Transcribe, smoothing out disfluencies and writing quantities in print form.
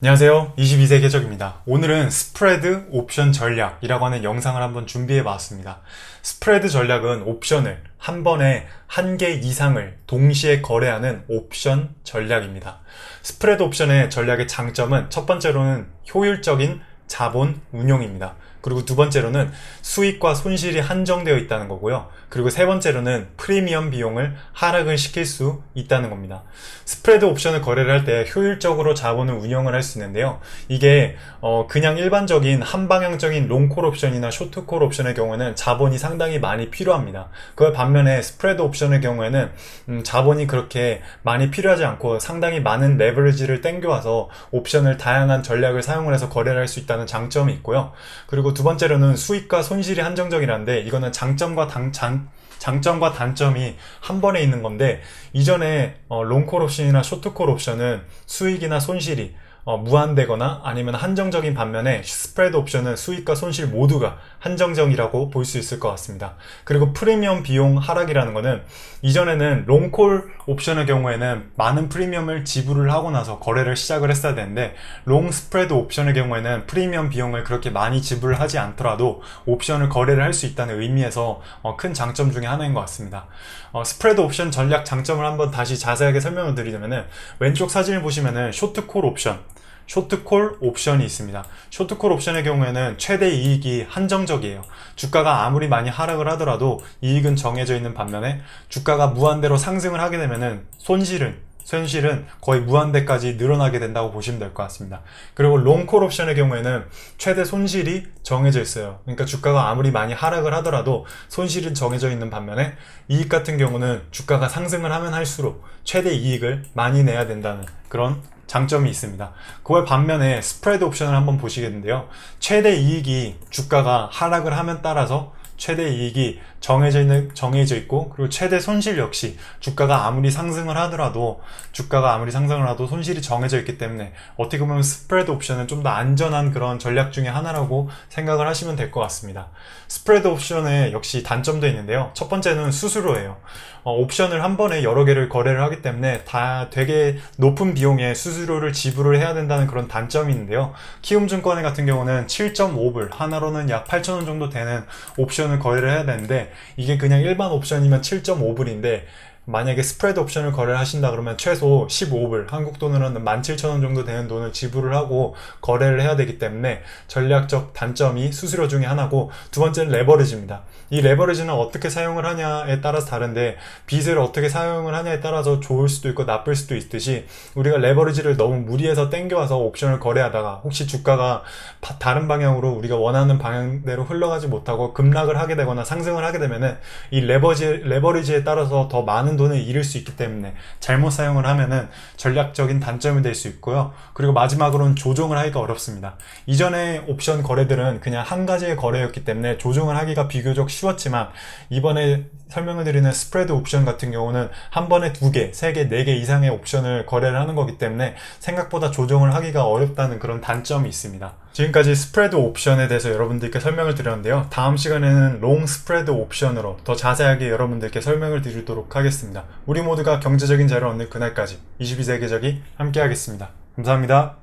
안녕하세요. 22세 계적입니다. 오늘은 스프레드 옵션 전략이라고 하는 영상을 한번 준비해 봤습니다. 스프레드 전략은 옵션을 한 번에 한 개 이상을 동시에 거래하는 옵션 전략입니다. 스프레드 옵션의 전략의 장점은 첫 번째로는 효율적인 자본 운용입니다. 그리고 두 번째로는 수익과 손실이 한정되어 있다는 거고요. 그리고 세 번째로는 프리미엄 비용을 하락을 시킬 수 있다는 겁니다. 스프레드 옵션을 거래를 할 때 효율적으로 자본을 운영을 할 수 있는데요. 이게 그냥 일반적인 한방향적인 롱콜 옵션이나 쇼트콜 옵션의 경우에는 자본이 상당히 많이 필요합니다. 그 반면에 스프레드 옵션의 경우에는 자본이 그렇게 많이 필요하지 않고 상당히 많은 레버리지를 땡겨와서 옵션을 다양한 전략을 사용을 해서 거래를 할 수 있다는 장점이 있고요. 그리고 두 번째로는 수익과 손실이 한정적이라는데 이거는 장점과 단점이 한 번에 있는 건데, 이전에 롱콜 옵션이나 쇼트콜 옵션은 수익이나 손실이 무한되거나 아니면 한정적인 반면에 스프레드 옵션은 수익과 손실 모두가 한정적이라고 볼 수 있을 것 같습니다. 그리고 프리미엄 비용 하락이라는 거는, 이전에는 롱콜 옵션의 경우에는 많은 프리미엄을 지불을 하고 나서 거래를 시작을 했어야 되는데, 롱 스프레드 옵션의 경우에는 프리미엄 비용을 그렇게 많이 지불을 하지 않더라도 옵션을 거래를 할 수 있다는 의미에서 큰 장점 중에 하나인 것 같습니다. 스프레드 옵션 전략 장점을 한번 다시 자세하게 설명을 드리자면은, 왼쪽 사진을 보시면은 쇼트콜 옵션이 있습니다. 쇼트콜 옵션의 경우에는 최대 이익이 한정적이에요. 주가가 아무리 많이 하락을 하더라도 이익은 정해져 있는 반면에, 주가가 무한대로 상승을 하게 되면은 손실은 거의 무한대까지 늘어나게 된다고 보시면 될 것 같습니다. 그리고 롱콜 옵션의 경우에는 최대 손실이 정해져 있어요. 그러니까 주가가 아무리 많이 하락을 하더라도 손실은 정해져 있는 반면에, 이익 같은 경우는 주가가 상승을 하면 할수록 최대 이익을 많이 내야 된다는 그런 장점이 있습니다. 그걸 반면에 스프레드 옵션을 한번 보시겠는데요. 최대 이익이 주가가 하락을 하면 따라서 최대 이익이 정해져 있고, 그리고 최대 손실 역시 주가가 아무리 상승을 하더라도 손실이 정해져 있기 때문에, 어떻게 보면 스프레드 옵션은 좀 더 안전한 그런 전략 중에 하나라고 생각을 하시면 될 것 같습니다. 스프레드 옵션에 역시 단점도 있는데요. 첫 번째는 수수료예요. 옵션을 한 번에 여러 개를 거래를 하기 때문에 다 되게 높은 비용의 수수료를 지불을 해야 된다는 그런 단점이 있는데요. 키움증권 같은 경우는 7.5불, 하나로는 약 8,000원 정도 되는 옵션을 거래를 해야 되는데, 이게 그냥 일반 옵션이면 7.5불인데 만약에 스프레드 옵션을 거래를 하신다 그러면 최소 15불, 한국 돈으로는 17,000원 정도 되는 돈을 지불을 하고 거래를 해야 되기 때문에 전략적 단점이 수수료 중에 하나고, 두 번째는 레버리지입니다. 이 레버리지는 어떻게 사용을 하냐에 따라서 다른데, 빚을 어떻게 사용을 하냐에 따라서 좋을 수도 있고 나쁠 수도 있듯이, 우리가 레버리지를 너무 무리해서 땡겨와서 옵션을 거래하다가 혹시 주가가 다른 방향으로 우리가 원하는 방향대로 흘러가지 못하고 급락을 하게 되거나 상승을 하게 되면은, 이 레버리지에 따라서 더 많은 돈을 잃을 수 있기 때문에 잘못 사용을 하면은 전략적인 단점이 될 수 있고요. 그리고 마지막으로는 조정을 하기가 어렵습니다. 이전에 옵션 거래들은 그냥 한 가지의 거래였기 때문에 조정을 하기가 비교적 쉬웠지만, 이번에 설명을 드리는 스프레드 옵션 같은 경우는 한 번에 2개, 3개, 4개 이상의 옵션을 거래를 하는 거기 때문에 생각보다 조정을 하기가 어렵다는 그런 단점이 있습니다. 지금까지 스프레드 옵션에 대해서 여러분들께 설명을 드렸는데요. 다음 시간에는 롱 스프레드 옵션으로 더 자세하게 여러분들께 설명을 드리도록 하겠습니다. 우리 모두가 경제적인 자유를 얻는 그날까지 22세 계적이 함께 하겠습니다. 감사합니다.